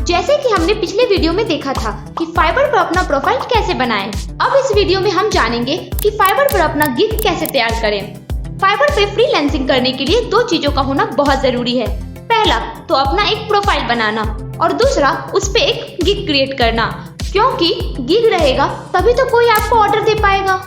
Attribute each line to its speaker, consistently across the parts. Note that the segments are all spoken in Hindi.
Speaker 1: जैसे कि हमने पिछले वीडियो में देखा था कि फाइवर पर अपना प्रोफाइल कैसे बनाएं। अब इस वीडियो में हम जानेंगे कि फाइवर पर अपना गिग कैसे तैयार करें। फाइवर पे फ्रीलांसिंग करने के लिए दो चीजों का होना बहुत जरूरी है। पहला तो अपना एक प्रोफाइल बनाना और दूसरा उस पे एक गिग क्रिएट करना, क्योंकि गिग रहेगा तभी तो कोई आपको ऑर्डर दे पाएगा।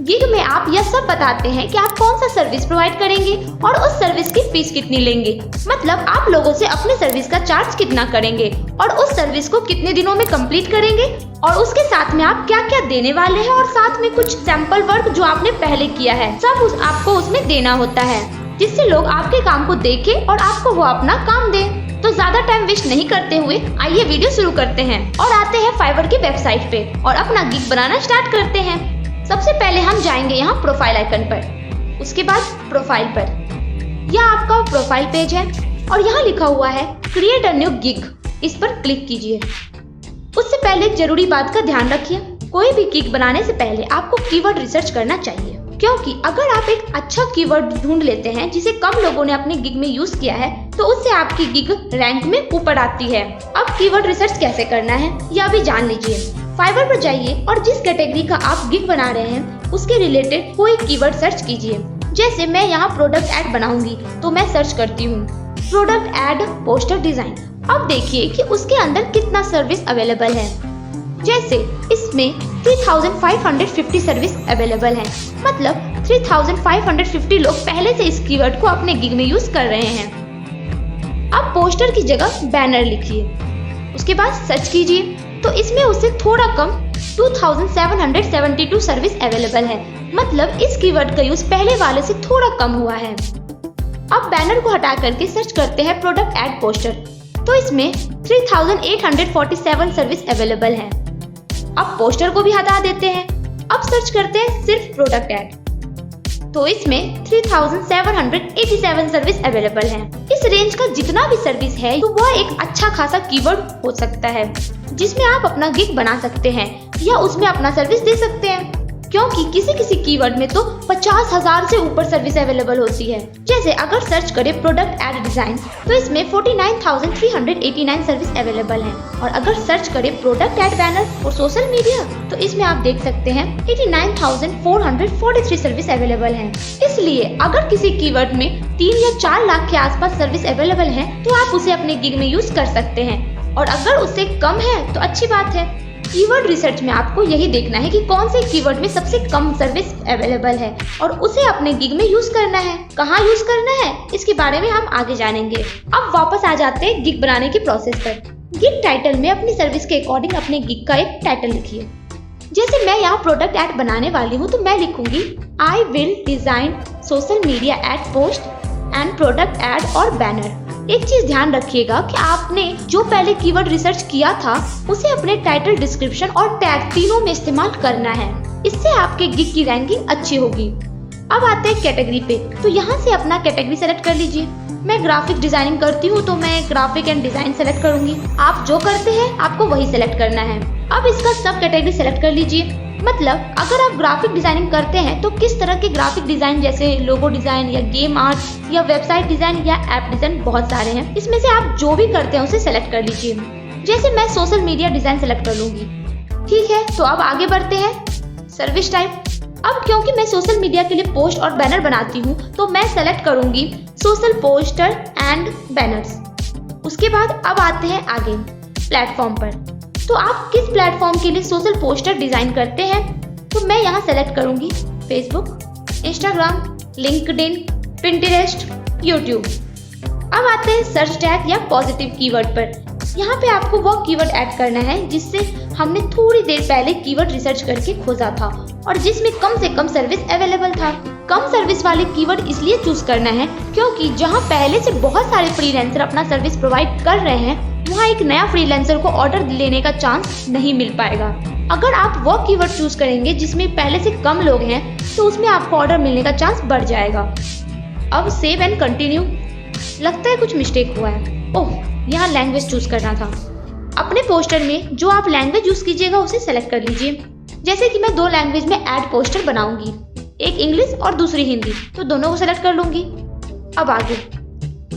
Speaker 1: गिग में आप यह सब बताते हैं कि आप कौन सा सर्विस प्रोवाइड करेंगे और उस सर्विस की फीस कितनी लेंगे, मतलब आप लोगों से अपने सर्विस का चार्ज कितना करेंगे और उस सर्विस को कितने दिनों में कंप्लीट करेंगे और उसके साथ में आप क्या क्या देने वाले हैं और साथ में कुछ सैंपल वर्क जो आपने पहले किया है सब आपको उसमें देना होता है, जिससे लोग आपके काम को देखें और आपको वो अपना काम दें। तो ज्यादा टाइम वेस्ट नहीं करते हुए आइए वीडियो शुरू करते हैं और आते हैं फाइवर की वेबसाइट पे और अपना गिग बनाना स्टार्ट करते हैं। सबसे पहले हम जाएंगे यहाँ प्रोफाइल आइकन पर, उसके बाद प्रोफाइल पर। यह आपका प्रोफाइल पेज है और यहाँ लिखा हुआ है क्रिएट अ न्यू गिग, इस पर क्लिक कीजिए। उससे पहले एक जरूरी बात का ध्यान रखिए, कोई भी गिग बनाने से पहले आपको कीवर्ड रिसर्च करना चाहिए, क्योंकि अगर आप एक अच्छा कीवर्ड ढूंढ लेते हैं जिसे कम लोगों ने अपने गिग में यूज किया है तो उससे आपकी गिग रैंक में ऊपर आती है। अब कीवर्ड रिसर्च कैसे करना है यह भी जान लीजिए। फाइवर पर जाइए और जिस कैटेगरी का आप गिग बना रहे हैं उसके रिलेटेड कोई कीवर्ड सर्च कीजिए। जैसे मैं यहाँ प्रोडक्ट एड बनाऊंगी तो मैं सर्च करती हूँ प्रोडक्ट एड पोस्टर डिजाइन। अब देखिए कि उसके अंदर कितना सर्विस अवेलेबल है। जैसे इसमें 3550 सर्विस अवेलेबल है, मतलब 3550 लोग पहले से इस कीवर्ड को अपने गिग में यूज कर रहे हैं। अब पोस्टर की जगह बैनर लिखिए, उसके बाद सर्च कीजिए तो इसमें उससे थोड़ा कम 2772 सर्विस अवेलेबल है, मतलब इस कीवर्ड का यूज पहले वाले से थोड़ा कम हुआ है। अब बैनर को हटा करके सर्च करते हैं प्रोडक्ट एड पोस्टर, तो इसमें 3847 सर्विस अवेलेबल है। अब पोस्टर को भी हटा देते हैं। अब सर्च करते हैं सिर्फ प्रोडक्ट एड, तो इसमें 3787 सर्विस अवेलेबल है। इस रेंज का जितना भी सर्विस है तो वह एक अच्छा खासा कीवर्ड हो सकता है जिसमें आप अपना गिग बना सकते हैं या उसमें अपना सर्विस दे सकते हैं, क्योंकि किसी किसी कीवर्ड में तो 50,000 से ऊपर सर्विस अवेलेबल होती है। जैसे अगर सर्च करें प्रोडक्ट एड डिजाइन तो इसमें 49,389 सर्विस अवेलेबल है, और अगर सर्च करें प्रोडक्ट एड बैनर और सोशल मीडिया तो इसमें आप देख सकते हैं 89,443 सर्विस अवेलेबल है। इसलिए अगर किसी कीवर्ड में 3 या 4 लाख के आसपास सर्विस अवेलेबल है तो आप उसे अपने गिग में यूज कर सकते हैं, और अगर उससे कम है तो अच्छी बात है। कीवर्ड रिसर्च में आपको यही देखना है कि कौन से कीवर्ड में सबसे कम सर्विस अवेलेबल है और उसे अपने गिग में यूज करना है। कहाँ यूज करना है इसके बारे में हम आगे जानेंगे। अब वापस आ जाते हैं गिग बनाने की प्रोसेस पर। गिग टाइटल में अपनी सर्विस के अकॉर्डिंग अपने गिग का एक टाइटल लिखिए। जैसे मैं यहाँ प्रोडक्ट एड बनाने वाली हूँ तो मैं लिखूंगी I will design social media ad post and product ad और बैनर। एक चीज ध्यान रखिएगा कि आपने जो पहले कीवर्ड रिसर्च किया था उसे अपने टाइटल, डिस्क्रिप्शन और टैग तीनों में इस्तेमाल करना है, इससे आपके गिग की रैंकिंग अच्छी होगी। अब आते हैं कैटेगरी पे, तो यहाँ से अपना कैटेगरी सेलेक्ट कर लीजिए। मैं ग्राफिक डिजाइनिंग करती हूँ तो मैं ग्राफिक एंड डिजाइन सेलेक्ट करूंगी। आप जो करते हैं आपको वही सेलेक्ट करना है। अब इसका सब कैटेगरी सेलेक्ट कर लीजिए, मतलब अगर आप ग्राफिक डिजाइनिंग करते हैं तो किस तरह के ग्राफिक डिजाइन, जैसे लोगो डिजाइन या गेम आर्ट या वेबसाइट डिजाइन या ऐप डिजाइन, बहुत सारे हैं। इसमें से आप जो भी करते हैं उसे सेलेक्ट कर लीजिए। जैसे मैं सोशल मीडिया डिजाइन सेलेक्ट कर लूंगी। ठीक है, तो अब आगे बढ़ते हैं सर्विस टाइप। अब क्योंकि मैं सोशल मीडिया के लिए पोस्ट और बैनर बनाती हूँ तो मैं सेलेक्ट करूंगी सोशल पोस्टर एंड बैनर्स। उसके बाद अब आते हैं आगे प्लेटफॉर्म पर, तो आप किस प्लेटफॉर्म के लिए सोशल पोस्टर डिजाइन करते हैं, तो मैं यहाँ सेलेक्ट करूंगी Facebook, Instagram, LinkedIn, Pinterest, YouTube. अब आते हैं सर्च टैग या पॉजिटिव कीवर्ड पर। यहाँ पे आपको वो कीवर्ड ऐड करना है जिससे हमने थोड़ी देर पहले कीवर्ड रिसर्च करके खोजा था और जिसमें कम से कम सर्विस अवेलेबल था। कम सर्विस वाले कीवर्ड इसलिए चूज करना है क्योंकि जहाँ पहले से बहुत सारे फ्रीलांसर अपना सर्विस प्रोवाइड कर रहे हैं वहाँ एक नया फ्रीलांसर को ऑर्डर लेने का चांस नहीं मिल पाएगा। अगर आप वो कीवर्ड चूज करेंगे जिसमें पहले से कम लोग हैं तो उसमें आपको ऑर्डर मिलने का चांस बढ़ जाएगा। अब सेव एंड कंटिन्यू। लगता है कुछ मिस्टेक हुआ है। ओह, यहाँ लैंग्वेज चूज करना था। अपने पोस्टर में जो आप लैंग्वेज यूज कीजिएगा उसे सेलेक्ट कर लीजिए। जैसे कि मैं 2 लैंग्वेज में एड पोस्टर बनाऊंगी, एक इंग्लिश और दूसरी हिंदी, तो दोनों को सेलेक्ट कर लूंगी। अब आगे,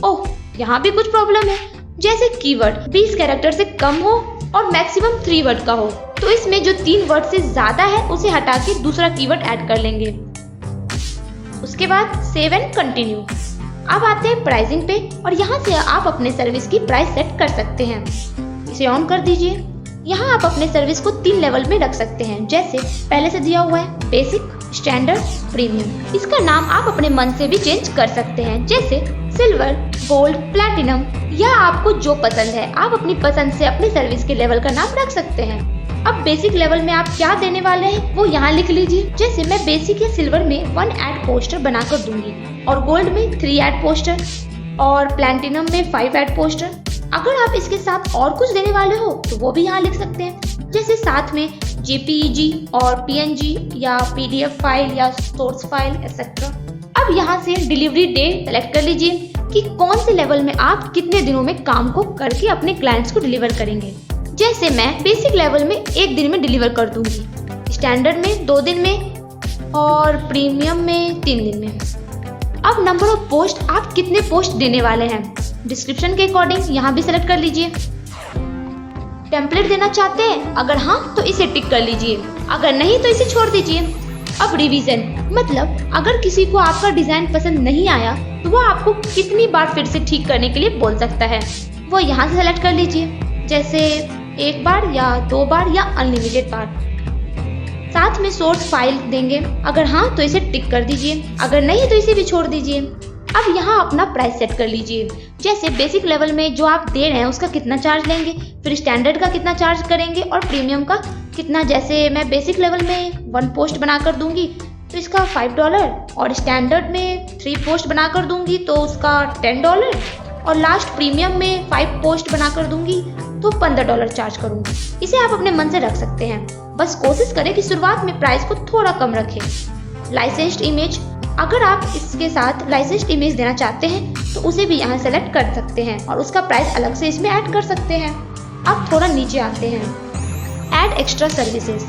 Speaker 1: ओह यहाँ भी कुछ प्रॉब्लम है। जैसे कीवर्ड 20 कैरेक्टर से कम हो और मैक्सिमम 3 वर्ड का हो। तो इसमें जो 3 वर्ड से ज्यादा है उसे हटा के दूसरा कीवर्ड ऐड कर लेंगे। उसके बाद सेव एंड कंटिन्यू। अब आते हैं प्राइसिंग पे और यहाँ से आप अपने सर्विस की प्राइस सेट कर सकते हैं। इसे ऑन कर दीजिए। यहाँ आप अपने सर्विस को 3 लेवल में रख सकते हैं, जैसे पहले से दिया हुआ है बेसिक, स्टैंडर्ड, प्रीमियम। इसका नाम आप अपने मन से भी चेंज कर सकते हैं, जैसे सिल्वर, गोल्ड, प्लैटिनम, या आपको जो पसंद है आप अपनी पसंद से अपनी सर्विस के लेवल का नाम रख सकते हैं। अब बेसिक लेवल में आप क्या देने वाले हैं वो यहाँ लिख लीजिए। जैसे मैं बेसिक या सिल्वर में 1 ऐड पोस्टर बनाकर दूंगी और गोल्ड में 3 ऐड पोस्टर और प्लैटिनम में 5 ऐड पोस्टर। अगर आप इसके साथ और कुछ देने वाले हो तो वो भी यहाँ लिख सकते हैं, जैसे साथ में JPEG और PNG या PDF फाइल या सोर्स फाइल एक्सेट्रा। अब यहाँ से डिलीवरी डेट सेलेक्ट कर लीजिए कि कौन से लेवल में आप कितने दिनों में काम को करके अपने क्लाइंट्स को डिलीवर करेंगे। जैसे मैं बेसिक लेवल में 1 दिन में डिलीवर कर दूंगी, स्टैंडर्ड में 2 दिन में और प्रीमियम में 3 दिन में। अब नंबर ऑफ पोस्ट आप कितने पोस्ट देने वाले हैं डिस्क्रिप्शन के अकॉर्डिंग यहाँ भी सेलेक्ट कर लीजिए। टेम्पलेट देना चाहते हैं, अगर हाँ तो इसे टिक कर लीजिए, अगर नहीं तो इसे छोड़ दीजिए। अब रिवीजन मतलब अगर किसी को आपका डिजाइन पसंद नहीं आया तो वो आपको कितनी बार फिर से ठीक करने के लिए बोल सकता है, वो यहाँ से सेलेक्ट कर लीजिए, जैसे 1 बार या 2 बार या अनलिमिटेड बार। साथ में सोर्स फाइल देंगे, अगर हाँ तो इसे टिक कर दीजिए, अगर नहीं तो इसे भी छोड़ दीजिए। अब यहाँ अपना प्राइस सेट कर लीजिए, जैसे बेसिक लेवल में जो आप दे रहे हैं उसका कितना चार्ज लेंगे, फिर स्टैंडर्ड का कितना चार्ज करेंगे और प्रीमियम का कितना। जैसे मैं बेसिक लेवल में 1 पोस्ट बनाकर दूंगी तो इसका $5 और स्टैंडर्ड में 3 पोस्ट बनाकर दूंगी तो उसका $10 और लास्ट प्रीमियम में 5 पोस्ट बनाकर दूंगी तो $15 चार्ज करूंगी। इसे आप अपने मन से रख सकते हैं, बस कोशिश करें कि शुरुआत में प्राइस को थोड़ा कम रखें। लाइसेंस्ड इमेज, अगर आप इसके साथ लाइसेंस्ड इमेज देना चाहते हैं तो उसे भी यहाँ सेलेक्ट कर सकते हैं और उसका प्राइस अलग से इसमें ऐड कर सकते हैं। अब थोड़ा नीचे आते हैं, ऐड एक्स्ट्रा सर्विसेज,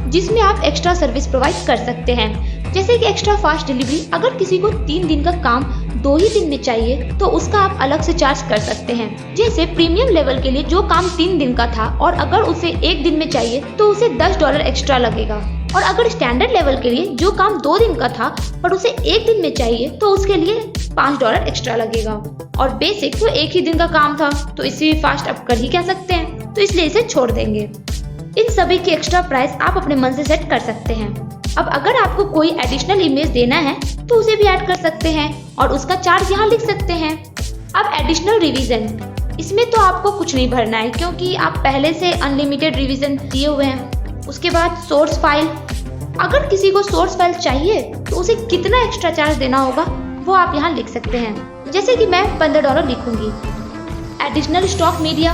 Speaker 1: जिसमें आप एक्स्ट्रा सर्विस प्रोवाइड कर सकते हैं, जैसे कि एक्स्ट्रा फास्ट डिलीवरी। अगर किसी को 3 दिन का काम 2 ही दिन में चाहिए तो उसका आप अलग से चार्ज कर सकते हैं। जैसे प्रीमियम लेवल के लिए जो काम 3 दिन का था और अगर उसे 1 दिन में चाहिए तो उसे $10 एक्स्ट्रा लगेगा, और अगर स्टैंडर्ड लेवल के लिए जो काम 2 दिन का था पर उसे 1 दिन में चाहिए तो उसके लिए $5 एक्स्ट्रा लगेगा। और बेसिक तो 1 ही दिन का काम था तो इसे फास्ट अप कर ही कह सकते हैं, तो इसलिए इसे छोड़ देंगे। इन सभी की एक्स्ट्रा प्राइस आप अपने मन से सेट कर सकते हैं। अब अगर आपको कोई एडिशनल इमेज देना है तो उसे भी ऐड कर सकते हैं और उसका चार्ज यहाँ लिख सकते हैं। अब एडिशनल रिवीजन, इसमें तो आपको कुछ नहीं भरना है क्योंकि आप पहले से अनलिमिटेड रिवीजन दिए हुए हैं। उसके बाद सोर्स फाइल, अगर किसी को सोर्स फाइल चाहिए तो उसे कितना एक्स्ट्रा चार्ज देना होगा वो आप यहाँ लिख सकते हैं, जैसे कि मैं $15 लिखूंगी। एडिशनल स्टॉक मीडिया,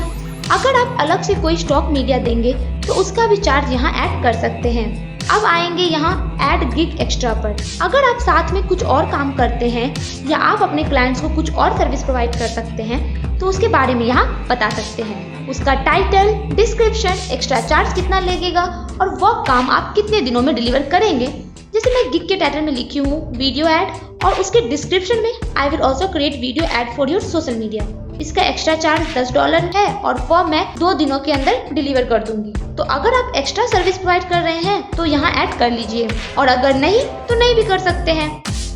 Speaker 1: अगर आप अलग से कोई स्टॉक मीडिया देंगे तो उसका भी चार्ज यहाँ ऐड कर सकते हैं। अब आएंगे यहाँ ऐड गिग एक्स्ट्रा पर, अगर आप साथ में कुछ और काम करते हैं या आप अपने क्लाइंट्स को कुछ और सर्विस प्रोवाइड कर सकते हैं तो उसके बारे में यहाँ बता सकते हैं, उसका टाइटल, डिस्क्रिप्शन, एक्स्ट्रा चार्ज कितना लगेगा और वो काम आप कितने दिनों में डिलीवर करेंगे। जैसे मैं गिग के टाइटल में लिखी हूँ वीडियो ऐड और उसके डिस्क्रिप्शन में I will also create video add for your social media. इसका एक्स्ट्रा चार्ज $10 है और वो मैं 2 दिनों के अंदर डिलीवर कर दूंगी। तो अगर आप एक्स्ट्रा सर्विस प्रोवाइड कर रहे हैं तो यहाँ ऐड कर लीजिए और अगर नहीं तो नहीं भी कर सकते हैं।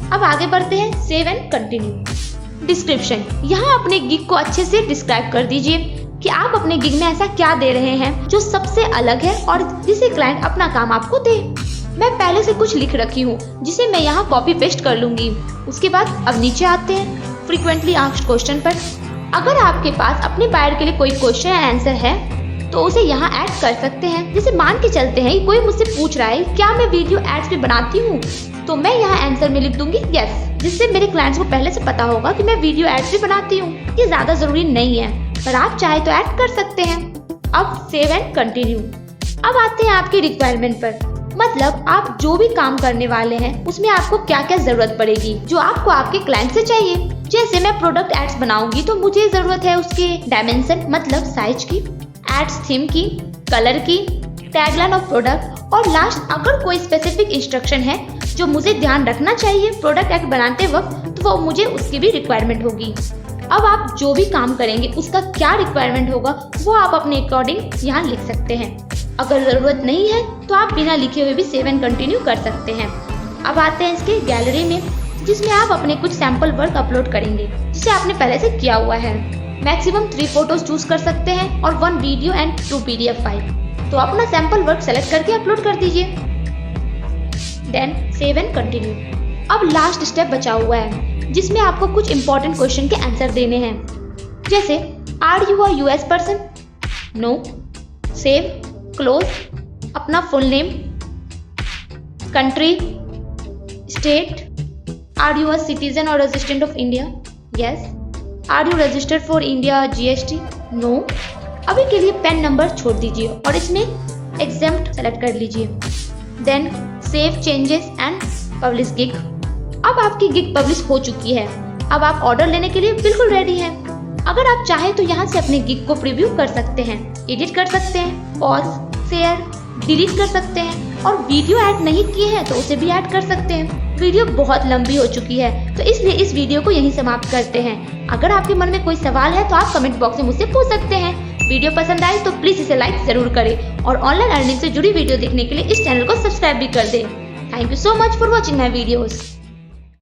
Speaker 1: अब आगे बढ़ते हैं, सेव एंड कंटिन्यू। डिस्क्रिप्शन, यहाँ अपने गिग को अच्छे से डिस्क्राइब कर दीजिए कि आप अपने गिग में ऐसा क्या दे रहे हैं जो सबसे अलग है और जिसे क्लाइंट अपना काम आपको दे। मैं पहले से कुछ लिख रखी हूँ जिसे मैं यहाँ कॉपी पेस्ट कर लूंगी। उसके बाद अब नीचे आते हैं फ्रीक्वेंटली आस्क्ड क्वेश्चन पर। अगर आपके पास अपने बायर के लिए कोई क्वेश्चन या आंसर है तो उसे यहाँ ऐड कर सकते हैं। जैसे मान के चलते हैं कोई मुझसे पूछ रहा है क्या मैं वीडियो एड्स भी बनाती हूँ, तो मैं यहाँ आंसर में लिख दूंगी यस, जिससे मेरे क्लाइंट्स को पहले से पता होगा कि मैं वीडियो एड्स भी बनाती हूँ। ये ज्यादा जरूरी नहीं है पर आप चाहे तो ऐड कर सकते हैं। अब सेव एंड कंटिन्यू। अब आते हैं आपकी रिक्वायरमेंट पर, मतलब आप जो भी काम करने वाले हैं उसमें आपको क्या क्या जरूरत पड़ेगी जो आपको आपके क्लाइंट से चाहिए। जैसे मैं प्रोडक्ट एड्स बनाऊंगी तो मुझे जरूरत है उसके डायमेंशन मतलब साइज की, एड्स थीम की, कलर की, टैगलाइन ऑफ प्रोडक्ट और लास्ट अगर कोई स्पेसिफिक इंस्ट्रक्शन है जो मुझे ध्यान रखना चाहिए प्रोडक्ट एड बनाते वक्त तो वो मुझे उसकी भी रिक्वायरमेंट होगी। अब आप जो भी काम करेंगे उसका क्या रिक्वायरमेंट होगा वो आप अपने अकॉर्डिंग यहाँ लिख सकते हैं। अगर ज़रूरत नहीं है तो आप बिना लिखे हुए भी सेव एंड कंटिन्यू कर सकते हैं। अब आते हैं इसके गैलरी में, जिसमें आप अपने कुछ सैंपल वर्क अपलोड करेंगे जिसे आपने पहले से किया हुआ है। मैक्सिमम 3 फोटोज चूज कर सकते हैं और 1 वीडियो एंड 2 PDF फाइल। तो अपना सैंपल वर्क सेलेक्ट करके अपलोड कर दीजिए। Then save and continue. अब लास्ट स्टेप बचा हुआ है जिसमें आपको कुछ इंपॉर्टेंट क्वेश्चन के आंसर देने हैं, जैसे are you a US person, no, save, close, अपना full name, country, state, are you a citizen और resident of India, yes, are you registered for India GST, no. अभी के लिए पेन नंबर छोड़ दीजिए और इसमें एग्जेम्प्ट सेलेक्ट कर लीजिए। Then save changes and publish gig. अब आपकी गिग पब्लिश हो चुकी है। अब आप ऑर्डर लेने के लिए बिल्कुल रेडी हैं। अगर आप चाहें तो यहाँ से अपने गिग को प्रीव्यू कर सकते हैं, एडिट कर सकते हैं, पॉज, शेयर, डिलीट कर सकते हैं और वीडियो ऐड नहीं किए हैं तो उसे भी ऐड कर सकते हैं। वीडियो बहुत लंबी हो चुकी है तो इसलिए इस वीडियो को यहीं समाप्त करते हैं। अगर आपके मन में कोई सवाल है तो आप कमेंट बॉक्स में मुझसे पूछ सकते हैं। वीडियो पसंद आए तो प्लीज इसे लाइक जरूर करें और ऑनलाइन अर्निंग से जुड़ी वीडियो देखने के लिए इस चैनल को सब्सक्राइब भी कर दें। Thank you so much for watching my videos.